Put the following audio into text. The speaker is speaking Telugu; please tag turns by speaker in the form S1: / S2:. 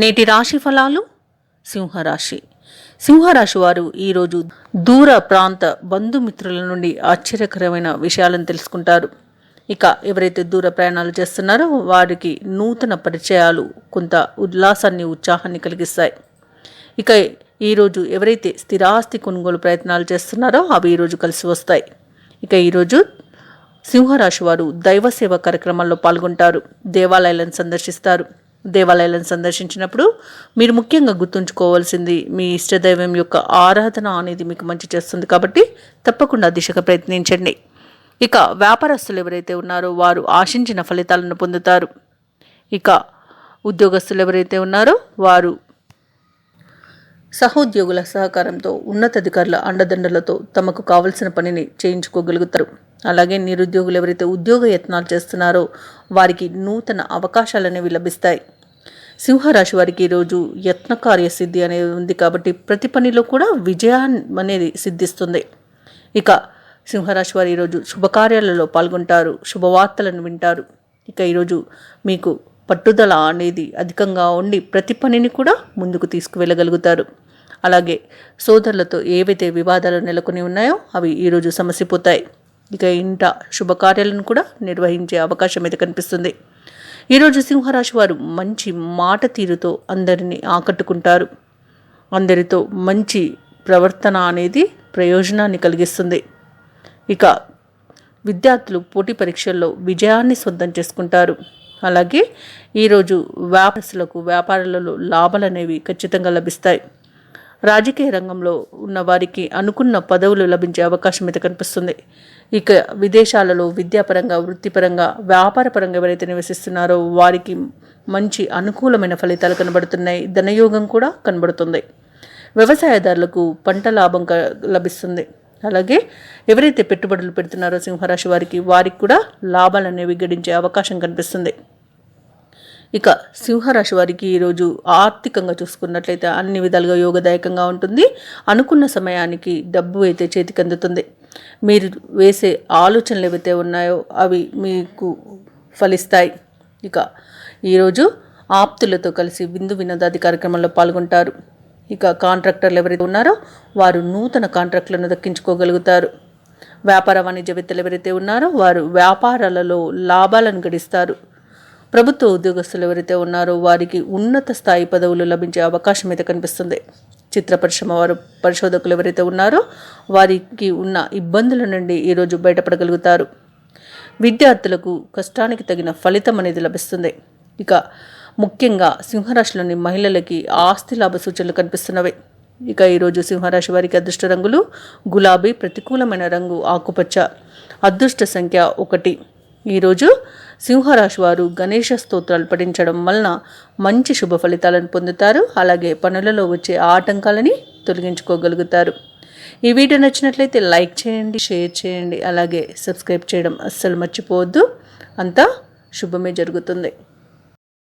S1: నేటి రాశి ఫలాలు. సింహరాశి. సింహరాశి వారు ఈరోజు దూర ప్రాంత బంధుమిత్రుల నుండి ఆశ్చర్యకరమైన విషయాలను తెలుసుకుంటారు. ఇక ఎవరైతే దూర ప్రయాణాలు చేస్తున్నారో వారికి నూతన పరిచయాలు కొంత ఉల్లాసాన్ని ఉత్సాహాన్ని కలిగిస్తాయి. ఇక ఈరోజు ఎవరైతే స్థిరాస్తి కొనుగోలు ప్రయత్నాలు చేస్తున్నారో అవి ఈరోజు కలిసి వస్తాయి. ఇక ఈరోజు సింహరాశి వారు దైవ సేవ కార్యక్రమాల్లో పాల్గొంటారు. దేవాలయాలను సందర్శిస్తారు. దేవాలయాలను సందర్శించినప్పుడు మీరు ముఖ్యంగా గుర్తుంచుకోవాల్సింది మీ ఇష్టదైవం యొక్క ఆరాధన అనేది మీకు మంచి చేస్తుంది. కాబట్టి తప్పకుండా దిశగా ప్రయత్నించండి. ఇక వ్యాపారస్తులు ఎవరైతే ఉన్నారో వారు ఆశించిన ఫలితాలను పొందుతారు. ఇక ఉద్యోగస్తులు ఎవరైతే ఉన్నారో వారు సహోద్యోగుల సహకారంతో ఉన్నతాధికారుల అండదండలతో తమకు కావలసిన పనిని చేయించుకోగలుగుతారు. అలాగే నిరుద్యోగులు ఎవరైతే ఉద్యోగ యత్నాలు చేస్తున్నారో వారికి నూతన అవకాశాలు అనేవి లభిస్తాయి. సింహరాశి వారికి ఈరోజు యత్న కార్యసిద్ధి అనేది ఉంది కాబట్టి ప్రతి పనిలో కూడా విజయాన్ని అనేది సిద్ధిస్తుంది. ఇక సింహరాశి వారు ఈరోజు శుభకార్యాలలో పాల్గొంటారు. శుభవార్తలను వింటారు. ఇక ఈరోజు మీకు పట్టుదల అనేది అధికంగా ఉండి ప్రతి పనిని కూడా ముందుకు తీసుకువెళ్ళగలుగుతారు. అలాగే సోదరులతో ఏవైతే వివాదాలు నెలకొని ఉన్నాయో అవి ఈరోజు సమసిపోతాయి. ఇక ఇంట శుభకార్యాలను కూడా నిర్వహించే అవకాశం అయితే కనిపిస్తుంది. ఈరోజు సింహరాశి వారు మంచి మాట తీరుతో అందరినీ ఆకట్టుకుంటారు. అందరితో మంచి ప్రవర్తన అనేది ప్రయోజనాన్ని కలిగిస్తుంది. ఇక విద్యార్థులు పోటీ పరీక్షల్లో విజయాన్ని సొంతం చేసుకుంటారు. అలాగే ఈరోజు వ్యాపారస్తులకు వ్యాపారాలలో లాభాలు అనేవి ఖచ్చితంగా లభిస్తాయి. రాజకీయ రంగంలో ఉన్న వారికి అనుకున్న పదవులు లభించే అవకాశం అయితే కనిపిస్తుంది. ఇక విదేశాలలో విద్యాపరంగా, వృత్తిపరంగా, వ్యాపారపరంగా ఎవరైతే నివసిస్తున్నారో వారికి మంచి అనుకూలమైన ఫలితాలు కనబడుతున్నాయి. ధనయోగం కూడా కనబడుతుంది. వ్యవసాయదారులకు పంట లాభం లభిస్తుంది. అలాగే ఎవరైతే పెట్టుబడులు పెడుతున్నారో సింహరాశి వారికి కూడా లాభాలు అనేవి గడించే అవకాశం కనిపిస్తుంది. ఇక సింహరాశి వారికి ఈరోజు ఆర్థికంగా చూసుకున్నట్లయితే అన్ని విధాలుగా యోగదాయకంగా ఉంటుంది. అనుకున్న సమయానికి డబ్బు అయితే చేతికి అందుతుంది. మీరు వేసే ఆలోచనలు ఏవైతే ఉన్నాయో అవి మీకు ఫలిస్తాయి. ఇక ఈరోజు ఆప్తులతో కలిసి విందు వినోదాది కార్యక్రమంలో పాల్గొంటారు. ఇక కాంట్రాక్టర్లు ఎవరైతే ఉన్నారో వారు నూతన కాంట్రాక్టులను దక్కించుకోగలుగుతారు. వ్యాపార వాణిజ్యవేత్తలు ఎవరైతే ఉన్నారో వారు వ్యాపారాలలో లాభాలను గడిస్తారు. ప్రభుత్వ ఉద్యోగస్తులు ఎవరైతే ఉన్నారో వారికి ఉన్నత స్థాయి పదవులు లభించే అవకాశం అయితే కనిపిస్తుంది. చిత్ర పరిశ్రమ వారు పరిశోధకులు ఎవరైతే ఉన్నారో వారికి ఉన్న ఇబ్బందుల నుండి ఈరోజు బయటపడగలుగుతారు. విద్యార్థులకు కష్టానికి తగిన ఫలితం అనేది లభిస్తుంది. ఇక ముఖ్యంగా సింహరాశిలోని మహిళలకి ఆస్తి లాభ సూచనలు కనిపిస్తున్నవి. ఇక ఈరోజు సింహరాశి వారికి అదృష్ట రంగులు గులాబీ, ప్రతికూలమైన రంగు ఆకుపచ్చ, అదృష్ట సంఖ్య 1. ఈరోజు సింహరాశి వారు గణేష స్తోత్రాలు పఠించడం వలన మంచి శుభ ఫలితాలను పొందుతారు. అలాగే పనులలో వచ్చే ఆటంకాలని తొలగించుకోగలుగుతారు. ఈ వీడియో నచ్చినట్లయితే లైక్ చేయండి, షేర్ చేయండి, అలాగే సబ్స్క్రైబ్ చేయడం అస్సలు మర్చిపోవద్దు. అంతా శుభమే జరుగుతుంది.